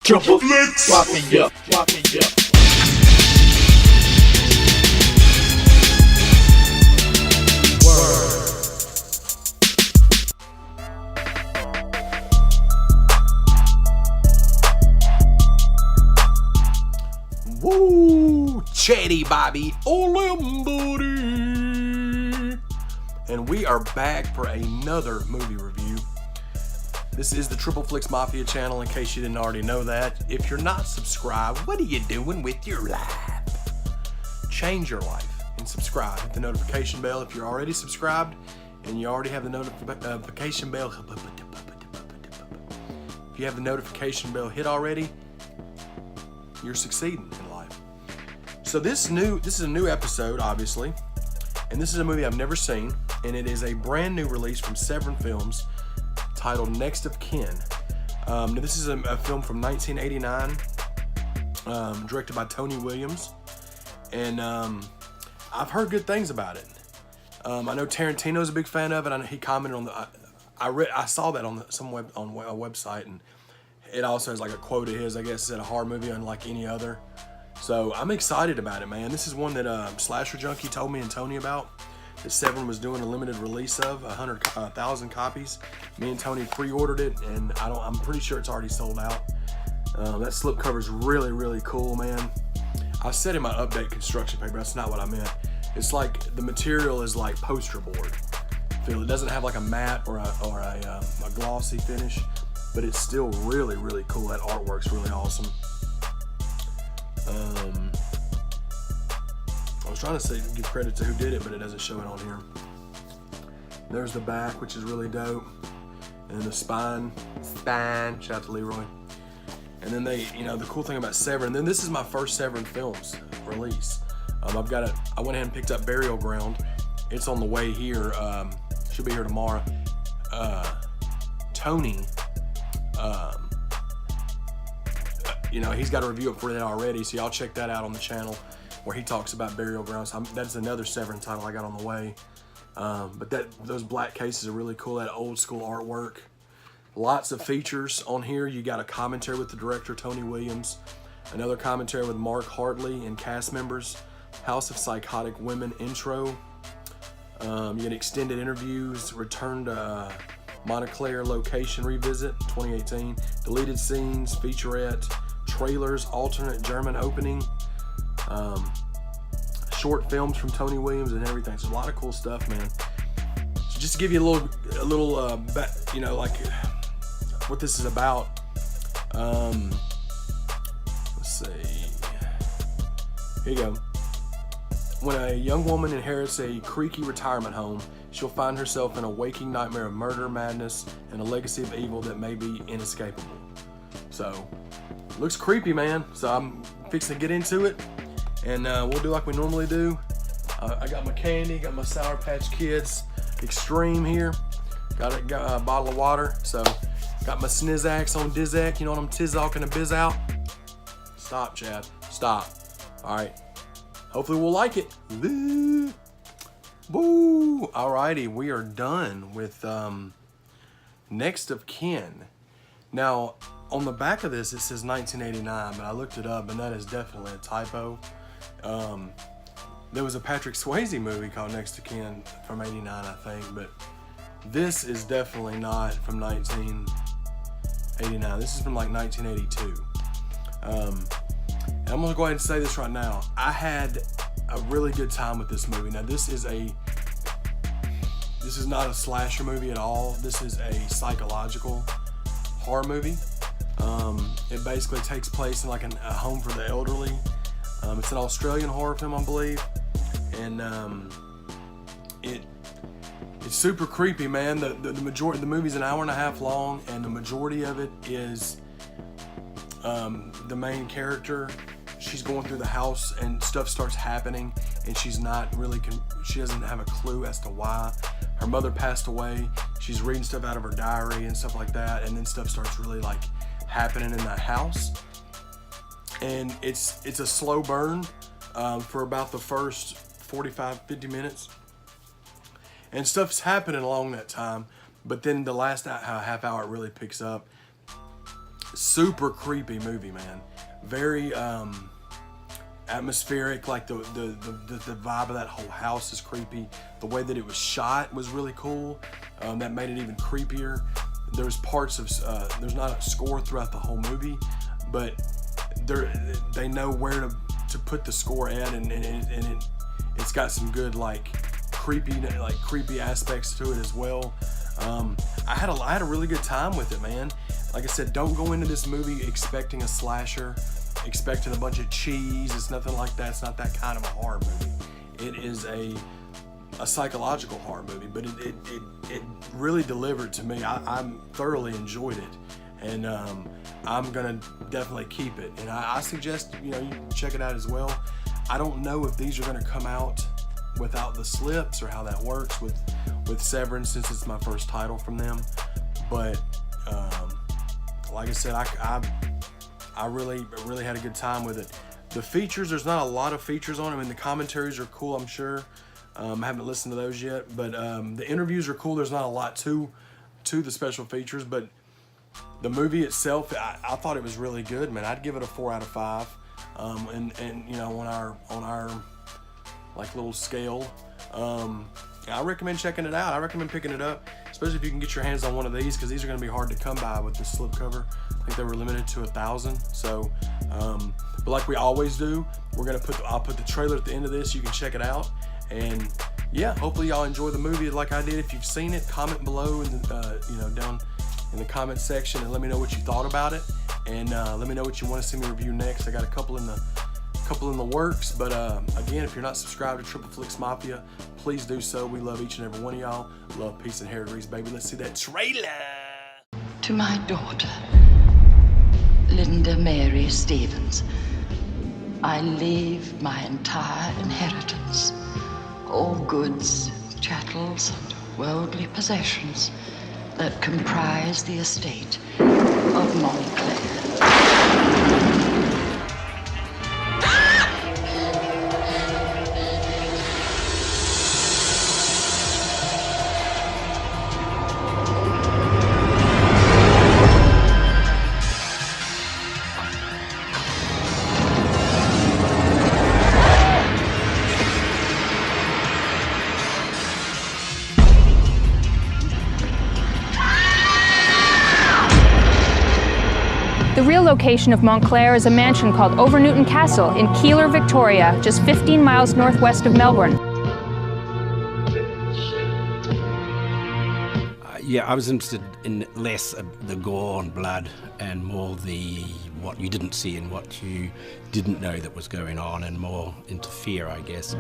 Triple Flix. Mafia. Woo! ChaddyBobby1130. And we are back for another movie review. This is the Triple Flix Mafia channel, in case you didn't already know that. If you're not subscribed, what are you doing with your life? Change your life and subscribe. Hit the notification bell if you're already subscribed and you already have the notification bell. If you have the notification bell hit already, you're succeeding in life. So this is a new episode, obviously, and this is a movie I've never seen, and it is a brand new release from Severin Films titled Next of Kin. Now this is a film from 1989, directed by Tony Williams, and I've heard good things about it. I know Tarantino's a big fan of it. He commented on the. I saw that on a website, and it also has like a quote of his. I guess it's a horror movie unlike any other. So I'm excited about it, man. This is one that Slasher Junkie told me and Tony about, that Severin was doing a limited release of 100,000 copies. Me and Tony pre-ordered it, and I'm pretty sure it's already sold out. That slipcover is really, really cool, man. I said in my update construction paper, that's not what I meant. It's like the material is like poster board. It doesn't have like a matte or a glossy finish, but it's still really, really cool. That artwork's really awesome. I was trying to say give credit to who did it, but it doesn't show it on here. There's the back, which is really dope, and then the spine. Shout out to Leroy. And then the cool thing about Severin. Then this is my first Severin Films release. I went ahead and picked up Burial Ground. It's on the way here. Should be here tomorrow. Tony. He's got a review up for that already, so y'all check that out on the channel where he talks about Burial Grounds. That's another Severin title I got on the way. But those black cases are really cool, that old school artwork. Lots of features on here. You got a commentary with the director, Tony Williams, another commentary with Mark Hartley and cast members, House of Psychotic Women intro. You get extended interviews, return to Montclair location revisit 2018, deleted scenes, featurette, trailers, alternate German opening, short films from Tony Williams and everything. So a lot of cool stuff, man. So just to give you a little like what this is about. Let's see. Here you go. When a young woman inherits a creaky retirement home, she'll find herself in a waking nightmare of murder, madness, and a legacy of evil that may be inescapable. So, looks creepy, man. So I'm fixing to get into it, and we'll do like we normally do. I got my candy, got my Sour Patch Kids Extreme here. Got a bottle of water. So, got my Snizax on Dizak. You know what I'm tizalking a biz out? Stop, Chad. Stop. All right. Hopefully we'll like it. Woo! Alrighty, we are done with Next of Kin. Now, on the back of this, it says 1989, but I looked it up, and that is definitely a typo. There was a Patrick Swayze movie called Next of Kin from '89, I think, but this is definitely not from 1989. This is from like 1982. And I'm gonna go ahead and say this right now. I had a really good time with this movie. Now this is not a slasher movie at all. This is a psychological horror movie. It basically takes place in like a home for the elderly. It's an Australian horror film, I believe, and it's super creepy, man. The majority, the movie's an hour and a half long, and the majority of it is the main character. She's going through the house and stuff starts happening, and she's not really, she doesn't have a clue as to why. Her mother passed away. She's reading stuff out of her diary and stuff like that, and then stuff starts really like happening in that house. And it's a slow burn for about the first 45-50 minutes, and stuff's happening along that time, but then the last half hour it really picks up. super creepy movie, man. Very atmospheric. Like the vibe of that whole house is creepy. The way that it was shot was really cool. That made it even creepier. There's parts of there's not a score throughout the whole movie, but they know where to put the score at, and it's got some good creepy aspects to it as well. I had a really good time with it, man. Like I said, don't go into this movie expecting a slasher, expecting a bunch of cheese. It's nothing like that. It's not that kind of a horror movie. It is a psychological horror movie, but it really delivered to me. I thoroughly enjoyed it, and I'm gonna definitely keep it. And I suggest you check it out as well. I don't know if these are gonna come out without the slips or how that works with Severin, since it's my first title from them. But like I said, I really had a good time with it. The features, there's not a lot of features on them, and the commentaries are cool, I'm sure. I haven't listened to those yet, but the interviews are cool. There's not a lot to the special features, but the movie itself, I thought it was really good, man. I'd give it a 4 out of 5. And on our like little scale, I recommend checking it out. I recommend picking it up, especially if you can get your hands on one of these, because these are going to be hard to come by with this slipcover. I think they were limited to 1,000. So, but like we always do, I'll put the trailer at the end of this. You can check it out, and yeah, hopefully y'all enjoy the movie like I did. If you've seen it, comment below in the down in the comment section, and let me know what you thought about it, and let me know what you want to see me review next. I got a couple in the works, but again, if you're not subscribed to Triple Flix Mafia, please do so. We love each and every one of y'all. Love, peace, and hair grease, baby. Let's see that trailer. To my daughter, Linda Mary Stevens, I leave my entire inheritance, all goods, chattels, and worldly possessions that comprise the estate of Montclair. The real location of Montclair is a mansion called Overnewton Castle in Keeler, Victoria, just 15 miles northwest of Melbourne. Yeah, I was interested in less the gore and blood and more what you didn't see and what you didn't know that was going on, and more into fear, I guess.